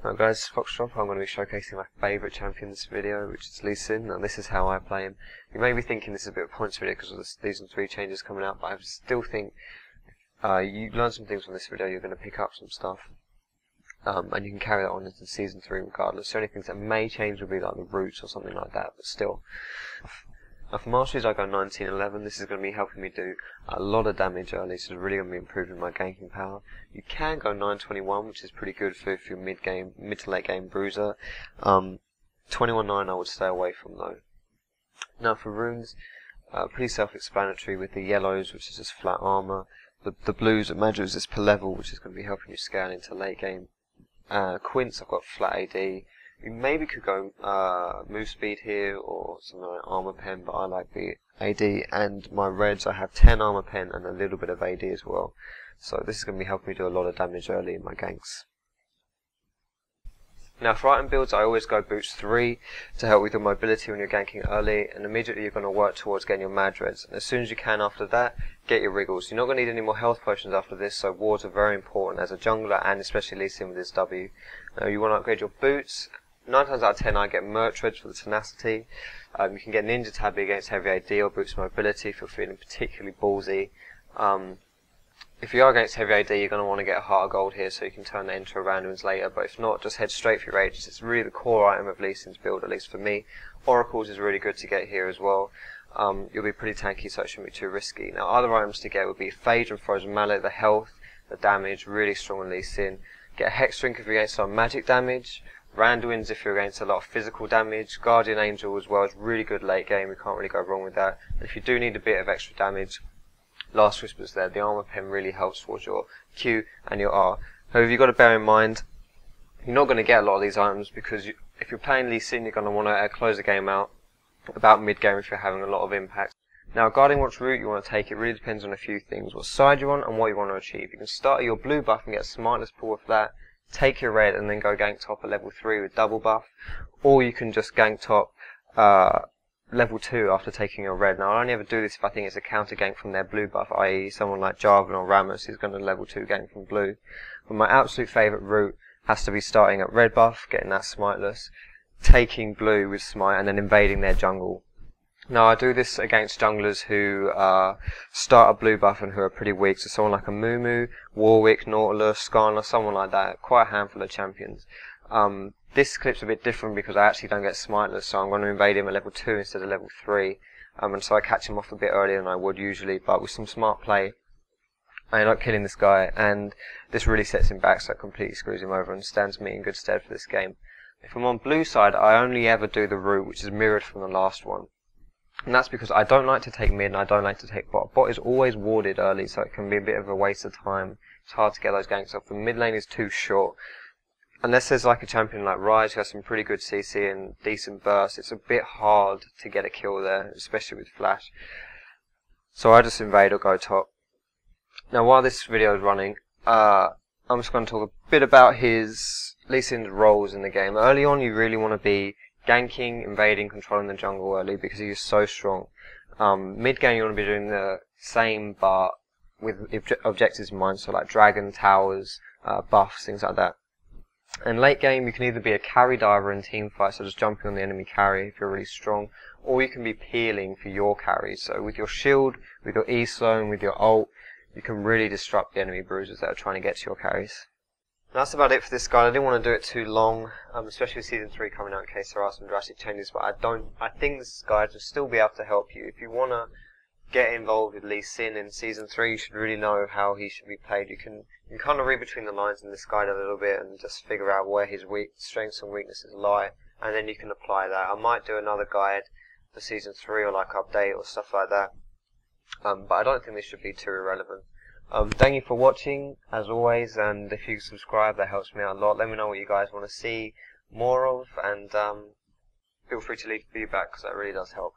Now guys, Foxdrop, I'm going to be showcasing my favourite champion in this video, which is Lee Dinga, and this is how I play him. You may be thinking this is a bit of a points video because of the Season 3 changes coming out, but I still think you learn some things from this video, you're going to pick up some stuff, and you can carry that on into Season 3 regardless. The only things that may change will be like the roots or something like that, but still. Now for Masteries I go 1911, this is going to be helping me do a lot of damage early, so it's really going to be improving my ganking power. You can go 921, which is pretty good for if you're mid to late game bruiser. 21.9 I would stay away from though. Now for runes, pretty self-explanatory with the yellows, which is just flat armor. The blues at Madras is per level, which is going to be helping you scale into late game. Quints I've got flat AD. You maybe could go move speed here or something like armor pen, but I like the AD. And my reds, I have 10 armor pen and a little bit of AD as well. So this is going to be helping me do a lot of damage early in my ganks. Now for item builds, I always go boots 3 to help with your mobility when you're ganking early, and immediately you're going to work towards getting your Madreds. And as soon as you can after that, get your wriggles. You're not going to need any more health potions after this, so wards are very important as a jungler and especially Lee Sin with his W. Now you want to upgrade your boots. 9 times out of 10 I get Mertreds for the tenacity. You can get Ninja Tabby against heavy AD or boost mobility if you're feeling particularly ballsy. If you are against heavy AD, you're going to want to get a Heart of Gold here so you can turn that into a randoms later, but if not, just head straight for your Aegis. It's really the core item of Lee Sin's build, at least for me. Oracles is really good to get here as well. You'll be pretty tanky, so it shouldn't be too risky. Now other items to get would be Phage and Frozen Mallet, the health, the damage, really strong in Lee Sin. Get a Hex Drink if you're against some magic damage. Randuin's if you're against a lot of physical damage. Guardian Angel as well is really good late game, you can't really go wrong with that. And if you do need a bit of extra damage, Last Whisper's there. The armor pen really helps towards your Q and your R. However, you've got to bear in mind, you're not going to get a lot of these items because if you're playing Lee Sin, you're going to want to close the game out about mid game if you're having a lot of impact. Now regarding which route you want to take, it really depends on a few things. What side you want and what you want to achieve. You can start at your blue buff and get a Smartless pull with that. Take your red and then go gank top at level 3 with double buff, or you can just gank top level 2 after taking your red. Now I only ever do this if I think it's a counter gank from their blue buff, i.e. someone like Jarvan or Rammus is going to level 2 gank from blue. But my absolute favourite route has to be starting at red buff, getting that Smiteless, taking blue with Smite and then invading their jungle. Now I do this against junglers who start a blue buff and who are pretty weak, so someone like a Mumu, Warwick, Nautilus, Skarner, someone like that, quite a handful of champions. This clip's a bit different because I actually don't get Smiteless, so I'm going to invade him at level 2 instead of level 3, and so I catch him off a bit earlier than I would usually, but with some smart play I end up killing this guy, and this really sets him back, so it completely screws him over and stands me in good stead for this game. If I'm on blue side, I only ever do the route which is mirrored from the last one. And that's because I don't like to take mid and I don't like to take bot. Bot is always warded early, so it can be a bit of a waste of time. It's hard to get those ganks off. The mid lane is too short. Unless there's like a champion like Ryze who has some pretty good CC and decent burst, it's a bit hard to get a kill there, especially with flash. So I just invade or go top. Now while this video is running, I'm just going to talk a bit about his Lee Sin's roles in the game. Early on you really want to be ganking, invading, controlling the jungle early because he is so strong. Mid game you want to be doing the same but with objectives in mind, so like dragon, towers, buffs, things like that. And late game you can either be a carry diver in team fight, so just jumping on the enemy carry if you're really strong, or you can be peeling for your carry. So with your shield, with your E-slow, with your ult, you can really disrupt the enemy bruisers that are trying to get to your carries. That's about it for this guide. I didn't want to do it too long, especially with Season 3 coming out in case there are some drastic changes, but I think this guide will still be able to help you. If you want to get involved with Lee Sin in Season 3, you should really know how he should be played. You can kind of read between the lines in this guide a little bit and just figure out where his strengths and weaknesses lie, and then you can apply that. I might do another guide for Season 3 or like update or stuff like that, but I don't think this should be too irrelevant. Thank you for watching, as always, and if you subscribe, that helps me out a lot. Let me know what you guys want to see more of, and feel free to leave feedback, because that really does help.